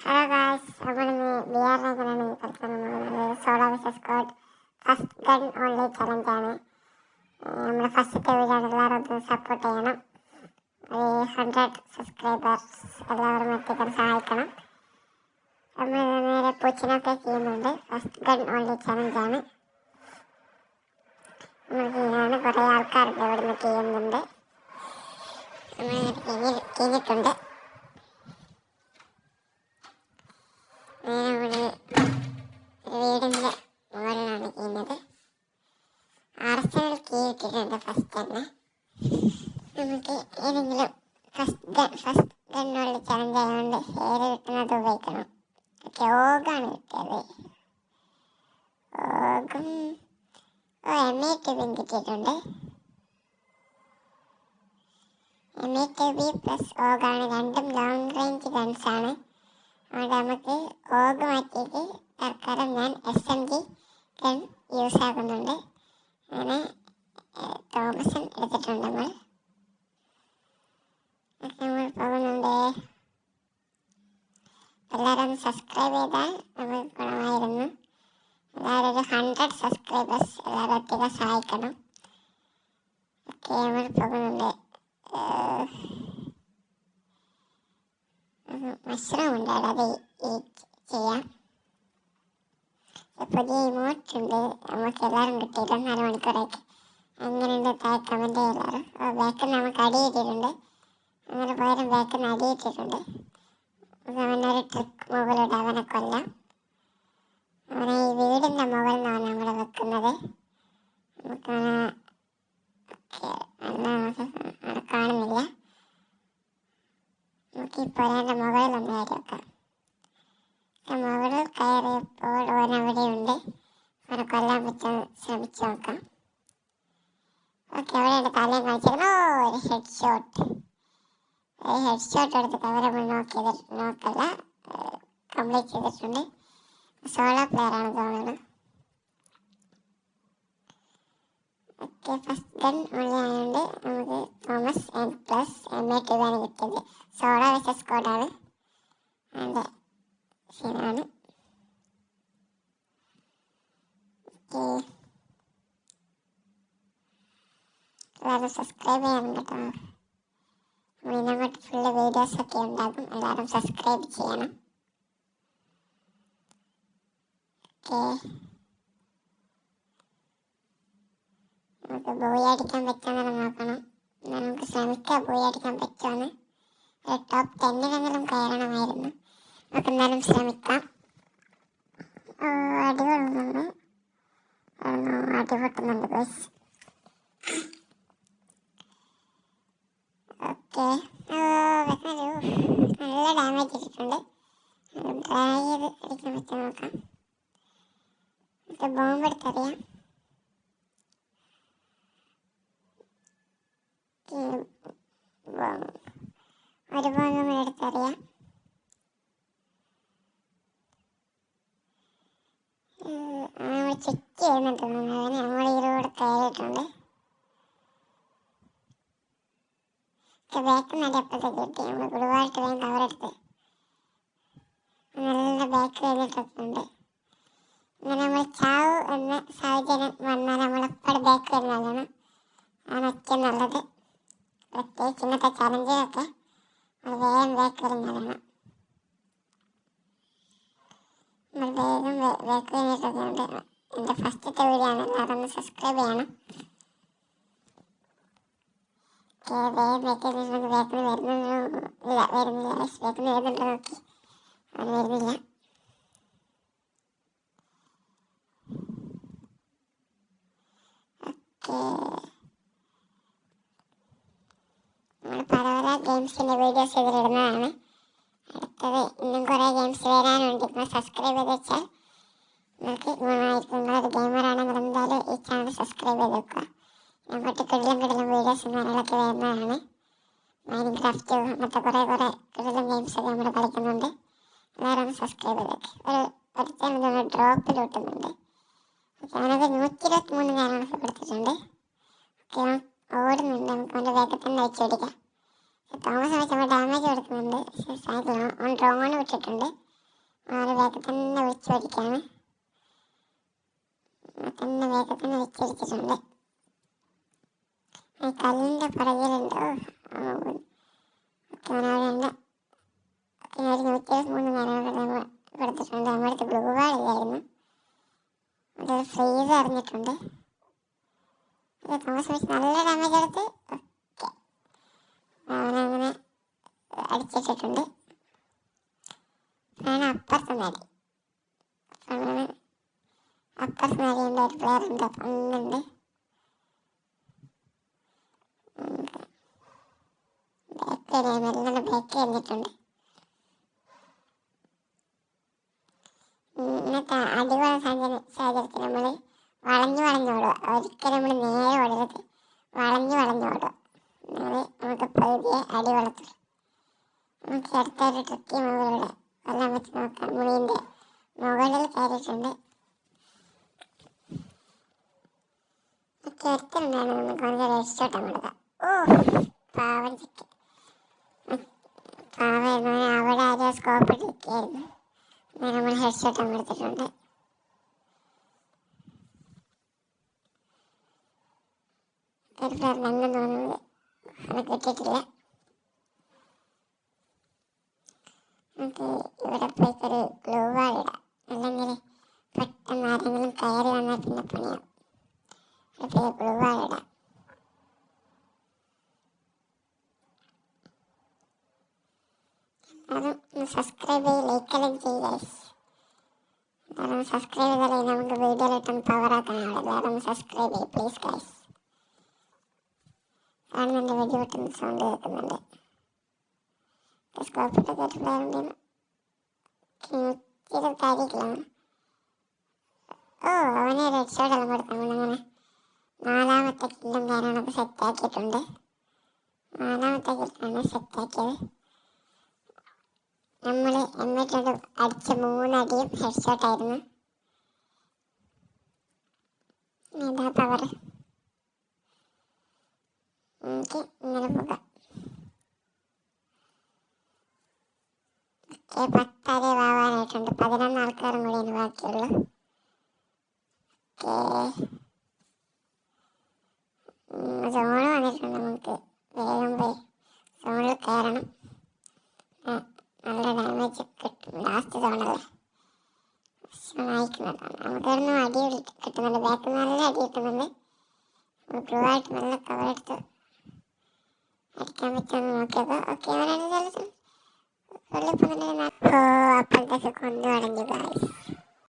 Hello guys, നമ്മളിന്ന് VR റാങ്കിലാണ് കളിക്കാൻ പോകുന്നത്. Solo versus squad first gun only ചലഞ്ചാണ്. നമ്മുടെ ഫസ്റ്റത്തെ വീഡിയോയാണ്. എല്ലാവരും ഒന്ന് സപ്പോർട്ട് ചെയ്യണം. 100 സബ്സ്ക്രൈബേഴ്സ് എല്ലാവരും എത്തിക്കാൻ സഹായിക്കണം. നമ്മൾ നേരെ പൂച്ചനൊക്കെ ചെയ്യുന്നുണ്ട്. ഫസ്റ്റ് ഗൺ ഓൺലി ചലഞ്ചാണ് നമ്മൾ ചെയ്യുന്നതാണ്. കുറേ ആൾക്കാർക്ക് ഇവിടുന്ന് ചെയ്യുന്നുണ്ട്. നമ്മൾ കഴിഞ്ഞിട്ടുണ്ട്. നമ്മുടെ വീടിൻ്റെ മുകളിലാണ് ചെയ്യുന്നത്. ആർസണൽ കീ ഇട്ടിട്ടുണ്ട് ഫസ്റ്റ് തന്നെ. നമുക്ക് ഏതെങ്കിലും ഫസ്റ്റ് ഗണ്ണുള്ള ചലഞ്ച് ആയതുകൊണ്ട് പേര് കിട്ടുന്നത് ഉപയോഗിക്കണം. ഓക്കെ, ഓഗാണ് കിട്ടിയത്. ഓഗും M82 കിട്ടിയിട്ടുണ്ട്. M82 plus ഓഗാണ്. രണ്ടും ലോങ് റേഞ്ച് ഗൺസ് ആണ്. അതുകൊണ്ട് നമുക്ക് ഓഗ് മാറ്റിയിട്ട് തൽക്കാലം ഞാൻ SMG ഗൺ യൂസ് ആക്കുന്നുണ്ട്. അങ്ങനെ തോമസൺ എടുത്തിട്ടുണ്ട്. നമ്മൾ പോകുന്നുണ്ട്. എല്ലാവരും ഒന്ന് സബ്സ്ക്രൈബ് ചെയ്താൽ നമ്മൾ ഗുണമായിരുന്നു. എല്ലാവരും ഒരു 100 സബ്സ്ക്രൈബേഴ്സ് എല്ലാവരും ഒത്തിരി സഹായിക്കണം. ഓക്കെ, നമ്മൾ പോകുന്നുണ്ട്. മഷ്റൂം ഉണ്ട്, അത് ചെയ്യാം. പുതിയ ഇമോട്ട് ഉണ്ട്, നമുക്ക് എല്ലാവരും കിട്ടി 24 മണിക്കൂറായിട്ട്. അങ്ങനെയുണ്ട് താഴെ കമൻറ്റ് എല്ലാവരും. ബാക്കിൽ നമുക്ക് അടിയിട്ടിട്ടുണ്ട്. അങ്ങനെ പോയാലും ബാക്കിൽ നിന്ന് അടിയിട്ടിട്ടുണ്ട്. അവനൊരു ട്രിക്ക് മുകളിലൂടെ അവനെ കൊല്ലാം. അവനെ ഈ വീടിൻ്റെ മുകളിൽ നിന്നാണ് നമ്മൾ വെക്കുന്നത്. നമുക്കവനെ അവിടെ കാണുന്നില്ല. നമുക്ക് ഈ പുരേൻ്റെ മുകളിലൊന്ന് കയറി വെക്കാം. മുകളിൽ കയറിയപ്പോൾ അവൻ അവിടെയുണ്ട്. അവനെ കൊല്ലാൻ പറ്റാൻ ശ്രമിച്ചു നോക്കാം. ഓക്കെ, അവിടെയുണ്ട്. തലയും കാണിച്ചിരുന്നു. ഒരു ഹെഡ് ഷോട്ട് എടുത്തിട്ട് അവരെ നോക്കല്ല കംപ്ലീറ്റ് ചെയ്തിട്ടുണ്ട്. സോളോ പ്ലെയറാണ് തോന്നുന്നത്. ഓക്കെ, ഫസ്റ്റ് ഗൺ ഉള്ള ആയതുകൊണ്ട് നമുക്ക് തോമസ് പ്ലസ് M82 ആണ് കിട്ടിയത്. സോളോ വേഴ്സസ് സ്ക്വാഡാണ്. അതിൻ്റെ സീനാണ്. ഓക്കെ, എല്ലാവരും സബ്സ്ക്രൈബ് ചെയ്യണം കേട്ടോ. ഇതിനങ്ങോട്ട് ഫുള്ള് വീഡിയോസൊക്കെ ഉണ്ടാകും. എല്ലാവരും സബ്സ്ക്രൈബ് ചെയ്യണം. ഓക്കെ, നമുക്ക് ബോയ് അടിക്കാൻ പറ്റുമെന്ന് നോക്കണം. നമുക്ക് ശ്രമിക്കാം ബോയ് അടിക്കാൻ പറ്റുമെന്ന്. ഒരു ടോപ്പ് 10-ലെങ്കിലും കയറണമായിരുന്നു. നമുക്ക് എന്നാലും ശ്രമിക്കാം. അടിപൊളുന്നുണ്ട്, അടിപൊട്ടുന്നുണ്ട് ബസ്. ഓക്കെ, നല്ല ഡാമേജ് ഇട്ടിട്ടുണ്ട്. ഡ്രൈ ചെയ്ത് അടിക്കാൻ പറ്റും നോക്കാം. ബോംബ് എടുത്തറിയാം. ഒരു ബോംബ് എടുത്തറിയാം. നമ്മൾ ചെക്ക് ചെയ്യുന്നുണ്ട്. അവന് നമ്മൾ ഇതിലൂടെ കയറിയിട്ടുണ്ട്. ബാക്ക് നടിയപ്പോഴത്തേക്ക് കിട്ടി. നമ്മൾ ഒരുപാട് വേഗം കവറെടുത്ത് നല്ല ബാക്ക് കഴിഞ്ഞിട്ടുണ്ട്. ഇങ്ങനെ നമ്മൾ ചാവ് എന്ന സാഹചര്യം വന്നാൽ നമ്മളെപ്പോഴും ബാക്ക് വരുന്നതാണ്. അതാണ് ഏറ്റവും നല്ലത്. പ്രത്യേകിച്ച് ഇന്നത്തെ ചലഞ്ചിലൊക്കെ വേഗം ബാക്ക് വരുന്നതാണ്. നമ്മൾ വേഗം ബാക്ക് കഴിഞ്ഞിട്ടൊക്കെയുണ്ട്. എൻ്റെ ഫസ്റ്റത്തെ വീഡിയോ ആണ്. എല്ലാവരും ഒന്ന് സബ്സ്ക്രൈബ് ചെയ്യണം. വേഗം ബാക്കിൽ വരുന്നില്ല. ബാക്കിൽ വരുന്നുണ്ടോ നോക്കി. അവൻ വരുന്നില്ല. നമ്മൾ പല പല ഗെയിംസിൻ്റെ വീഡിയോസ് ഇതിലിടുന്നതാണ്. അടുത്തത് ഇന്നും കുറേ ഗെയിംസ് വരാനുണ്ട്. നിങ്ങൾ സബ്സ്ക്രൈബ് ചെയ്ത് വെച്ചാൽ നിങ്ങൾക്ക് ഗുണമായിരിക്കും. നിങ്ങളൊരു ഗെയിമറാണെങ്കിൽ എന്തായാലും ഈ ചാനൽ സബ്സ്ക്രൈബ് ചെയ്ത് വെക്കുക. അങ്ങോട്ട് കിടിലം വീഡിയോസും കാര്യങ്ങളൊക്കെ വരുന്നതാണ്. മൈൻക്രാഫ്റ്റ് അങ്ങനത്തെ കുറേ കിടിലം ഗെയിംസൊക്കെ നമ്മൾ കളിക്കുന്നുണ്ട്. എല്ലാവരും ഒന്ന് സബ്സ്ക്രൈബ് ചെയ്ത് വെക്കുക. ഒരുത്തന്നെ ഡ്രോപ്പിൽ കിട്ടുന്നുണ്ട്. ഞാനത് 123 കാര്യങ്ങളൊക്കെ കൊടുത്തിട്ടുണ്ട്. ഓക്കെ, ഓടുന്നുണ്ട്. നമുക്ക് അവൻ്റെ വേഗത്തിൽ തന്നെ വെച്ച് പിടിക്കാം. തോമസ് വെച്ചപ്പോൾ ഡാമേജ് കൊടുക്കുന്നുണ്ട്. ഓൺ ഡ്രോൺ വിട്ടിട്ടുണ്ട്. വളരെ വേഗത്തിൽ തന്നെ വെച്ചോടിക്കാണ്. തന്നെ വേഗത്തിൽ തന്നെ വെച്ചടിച്ചിട്ടുണ്ട്. കല്ലിൻ്റെ പുറകിലുണ്ട്. അവനവിടെയുണ്ട്. ഒരു 123 നേരങ്ങൾ നമ്മൾ കൊടുത്തിട്ടുണ്ട്. നമ്മുടെ അടുത്ത് ബ്ലൂ വാളില്ലായിരുന്നു. അതൊരു ഫ്രീസ് അറിഞ്ഞിട്ടുണ്ട്. തോമസ് വെച്ച് നല്ല ഡാമേജ് എടുത്ത് ഓക്കെ അവനങ്ങനെ അടിച്ചിട്ടിട്ടുണ്ട്. അപ്പുറത്ത് നേടി അപ്പുറത്ത് നേടിയുണ്ട്. ഒരു പ്ലെയർ ഉണ്ട്, ഒന്നുണ്ട്. മെല്ലെ ബ്രേക്ക് കഴിഞ്ഞിട്ടുണ്ട്. ഇന്നത്തെ അടിപൊളി സാഹചര്യത്തിൽ നമ്മൾ വളഞ്ഞോടുക. ഒരിക്കലും നമ്മൾ നേരെ ഓടരുത്, വളഞ്ഞോടുക. എന്നാലേ നമുക്ക് പകുതിയെ അടി വളർത്തുള്ളൂ. നമുക്ക് അടുത്തൊരു ട്രിക്കി മുകളിലൂടെ എല്ലാം വെച്ച് നോക്കാം. മുളീൻ്റെ മുകളിൽ കയറിയിട്ടുണ്ട്. ഒരുത്തരുണ്ടാണ് നമുക്ക് വളരെ രക്ഷോട്ടം കൊടുക്കാം. പാവം ചിക്കൻ പാവായിരുന്നു. അവിടെ ആരും സ്കോപ്പ് ഇട്ടിരിക്കുകയായിരുന്നു. നമ്മൾ ഹെഡ്ഷോട്ട് കൊടുത്തിട്ടുണ്ട്. ഒരു പ്ലെയറിനെന്നും തോന്നുന്നത് അത് കിട്ടിയിട്ടില്ല. നമുക്ക് ഇവിടെ പോയിട്ടൊരു ഗ്ലൂ വാൾ ഇടാം, അല്ലെങ്കിൽ പെട്ടെന്ന് ആരെങ്കിലും കയറി വന്നാൽ പിന്നെ പണിയാവും. ഇവിടെ ഗ്ലൂ വാൾ ഇടാം. അതും സബ്സ്ക്രൈബ് ചെയ്ത് ലൈക്കെല്ലാം ചെയ്യുക. എല്ലാവരും സബ്സ്ക്രൈബ് ചെയ്താലേ നമുക്ക് വീഡിയോയിലിട്ടൊന്ന് പവറാക്കാനാണ്. എല്ലാവരും സബ്സ്ക്രൈബ് ചെയ്യും പ്ലീസ് ഗൈസ്. കാണുന്നുണ്ട്, വെടിവെട്ടുന്ന സൗണ്ട് കേൾക്കുന്നുണ്ട്. സ്കോപ്പിട്ട് കേട്ടിട്ടുണ്ടായിരുന്നു. കാര്യമില്ല. അവനെ റെഡ് ഷോട്ടെല്ലാം കൊടുക്കാം. അങ്ങനെ 4ാമത്തെ കില്ലും കാര്യങ്ങളൊക്കെ സെറ്റാക്കിയിട്ടുണ്ട്. 4ാമത്തെ കില്ലാണ് സെറ്റാക്കിയത്. നമ്മൾ എന്നിട്ടത് അടിച്ച 3 അടിയും ഹെഡ് ഷോട്ടായിരുന്നു. ഇതാ പവർ. എനിക്ക് ഇങ്ങനെ പോകാം. 10 അടി ആവാനായിട്ടുണ്ട്. 11 ആൾക്കാരും കൂടിയാണ് ബാക്കിയുള്ളൂ. സോണ് വന്നിട്ടുണ്ട്. നമുക്ക് വേഗം പോയി സോണിൽ കയറണം. നല്ല ഡാമേജ് കിട്ടും. ലാസ്റ്റ് സോണല്ലേ അയക്കുന്നതാണ്. നമുക്കൊന്നും അടി കിട്ടുന്നുണ്ട്. ബാക്ക് നല്ല അടി കിട്ടുന്നുണ്ട്. ബ്ലൂ ആയിട്ട് നല്ല കവർ എടുത്ത് അടിക്കാൻ പറ്റുമെന്ന് നോക്കിയത്. ഓക്കെ അവനനുസരിച്ച് അപ്പോഴത്തേക്ക് കൊന്നു തുടങ്ങി ഗായ്സ്.